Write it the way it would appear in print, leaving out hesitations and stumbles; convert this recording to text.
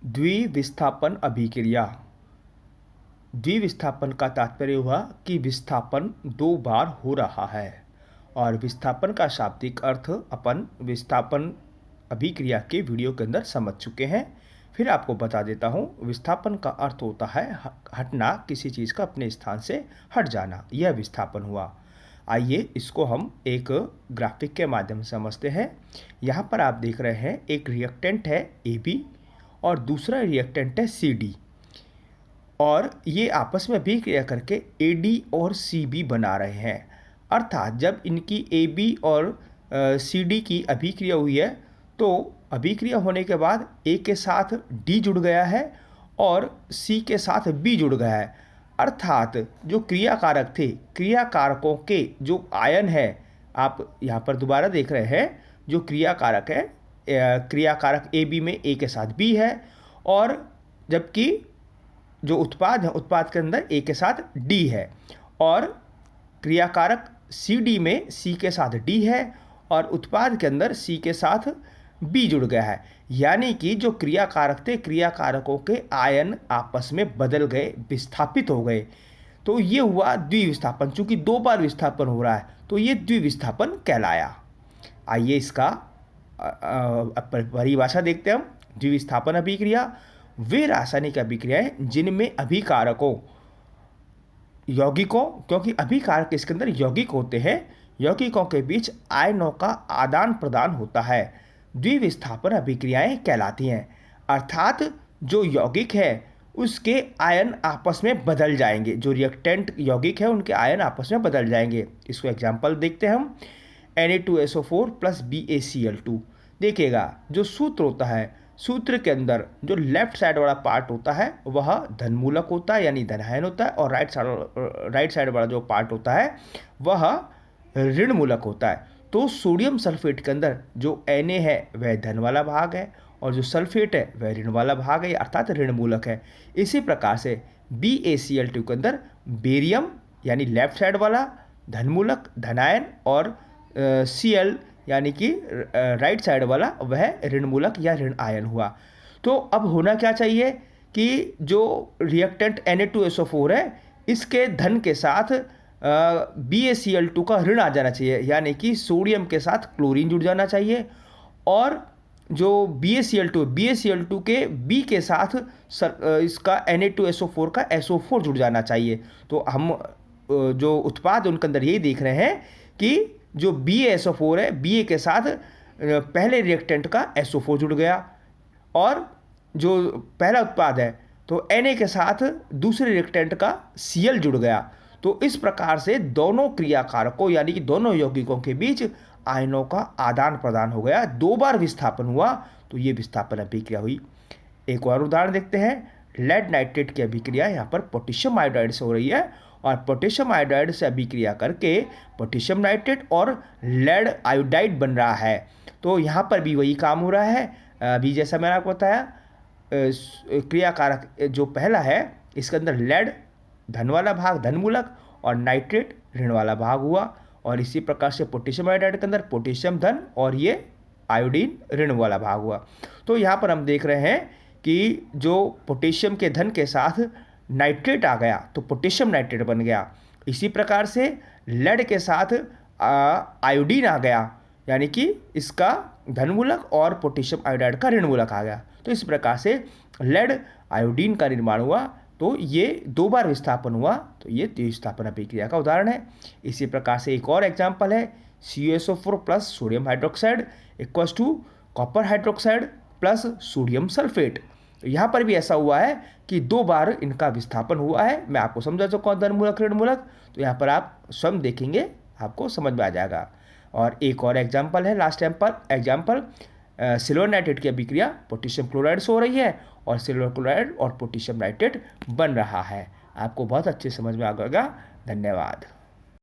द्विविस्थापन अभिक्रिया। द्विविस्थापन का तात्पर्य हुआ कि विस्थापन दो बार हो रहा है, और विस्थापन का शाब्दिक अर्थ अपन विस्थापन अभिक्रिया के वीडियो के अंदर समझ चुके हैं। फिर आपको बता देता हूँ, विस्थापन का अर्थ होता है हटना, किसी चीज़ का अपने स्थान से हट जाना, यह विस्थापन हुआ। आइए इसको हम एक ग्राफिक के माध्यम से समझते हैं। यहाँ पर आप देख रहे हैं एक रिएक्टेंट है AB और दूसरा रिएक्टेंट है CD, और ये आपस में अभिक्रिया करके AD और CB बना रहे हैं। अर्थात जब इनकी AB और CD की अभिक्रिया हुई है तो अभिक्रिया होने के बाद A के साथ D जुड़ गया है और C के साथ B जुड़ गया है। अर्थात जो क्रियाकारक थे, क्रियाकारकों के जो आयन है, आप यहाँ पर दोबारा देख रहे हैं, जो क्रियाकारक है, क्रियाकारक AB में A के साथ B है, और जबकि जो उत्पाद है, उत्पाद के अंदर A के साथ D है, और क्रियाकारक CD में C के साथ D है, और उत्पाद के अंदर C के साथ B जुड़ गया है। यानी कि जो क्रियाकारक थे, क्रियाकारकों के आयन आपस में बदल गए, विस्थापित हो गए। तो ये हुआ द्विविस्थापन। चूंकि दो बार विस्थापन हो रहा है तो ये द्विविस्थापन कहलाया। आइए इसका परिभाषा देखते हैं हम। द्विविस्थापन अभिक्रिया वे रासायनिक अभिक्रियाएं जिनमें अभिकारकों, यौगिकों, क्योंकि अभिकारक इसके अंदर यौगिक होते हैं, यौगिकों के बीच आयनों का आदान प्रदान होता है, द्विविस्थापन अभिक्रियाएं कहलाती हैं। अर्थात जो यौगिक है उसके आयन आपस में बदल जाएंगे, जो रिएक्टेंट यौगिक है उनके आयन आपस में बदल जाएंगे। इसको एग्जांपल देखते हैं हम। Na2SO4 plus BaCl2। देखिएगा जो सूत्र होता है, सूत्र के अंदर जो लेफ्ट साइड वाला पार्ट होता है वह धनमूलक होता है, यानी धनायन होता है, और राइट साइड वाला जो पार्ट होता है वह ऋण मूलक होता है। तो सोडियम सल्फेट के अंदर जो Na है वह धन वाला भाग है, और जो सल्फेट है वह ऋण वाला भाग है, अर्थात ऋण मूलक है। इसी प्रकार से BaCl2 के अंदर बेरियम यानी लेफ्ट साइड वाला धनमूलक, धनायन, और Cl यानी कि राइट साइड वाला वह ऋण मूलक या ऋण आयन हुआ। तो अब होना क्या चाहिए कि जो रिएक्टेंट Na2SO4 है इसके धन के साथ BaCl2 का ऋण आ जाना चाहिए, यानी कि सोडियम के साथ क्लोरीन जुड़ जाना चाहिए, और जो BaCl2 के B के साथ इसका Na2SO4 का SO4 जुड़ जाना चाहिए। तो हम जो उत्पाद उनके अंदर यही देख रहे हैं कि जो BaSO4 है, Ba के साथ पहले रिएक्टेंट का SO4 जुड़ गया, और जो पहला उत्पाद है तो Na के साथ दूसरे रिएक्टेंट का Cl जुड़ गया। तो इस प्रकार से दोनों क्रियाकारकों यानी कि दोनों यौगिकों के बीच आयनों का आदान प्रदान हो गया, दो बार विस्थापन हुआ, तो ये विस्थापन अभिक्रिया हुई। एक और उदाहरण देखते हैं। लेड नाइट्रेट की अभिक्रिया यहाँ पर पोटेशियम आयोडाइड से हो रही है, और पोटेशियम आयोडाइड से अभिक्रिया करके पोटेशियम नाइट्रेट और लेड आयोडाइड बन रहा है। तो यहाँ पर भी वही काम हो रहा है। अभी जैसा मैंने आपको बताया, क्रियाकारक जो पहला है इसके अंदर लेड धन वाला भाग धनमूलक और नाइट्रेट ऋण वाला भाग हुआ, और इसी प्रकार से पोटेशियम आयोडाइड के अंदर पोटेशियम धन और ये आयोडीन ऋण वाला भाग हुआ। तो यहाँ पर हम देख रहे हैं कि जो पोटेशियम के धन के साथ नाइट्रेट आ गया तो पोटेशियम नाइट्रेट बन गया। इसी प्रकार से लेड के साथ आयोडीन आ गया, यानी कि इसका धनमूलक, और पोटेशियम आयोडाइड का ऋण मूलक आ गया। तो इस प्रकार से लेड आयोडीन का निर्माण हुआ, तो ये दो बार विस्थापन हुआ, तो ये द्विविस्थापन अभिक्रिया का उदाहरण है। इसी प्रकार से एक और एग्जाम्पल है। CuSO4 plus sodium hydroxide equals to copper hydroxide plus sodium sulphate. यहाँ पर भी ऐसा हुआ है कि दो बार इनका विस्थापन हुआ है। मैं आपको समझा चुका हूँ धनमूलक ऋण मूलक, तो यहाँ पर आप स्वयं देखेंगे आपको समझ में आ जाएगा। और एक और एग्जाम्पल है, लास्ट एग्जाम्पल सिल्वर नाइट्रेट की अभिक्रिया पोटेशियम क्लोराइड से हो रही है, और सिल्वर क्लोराइड और पोटेशियम नाइट्रेट बन रहा है। आपको बहुत अच्छे समझ में आ गया। धन्यवाद।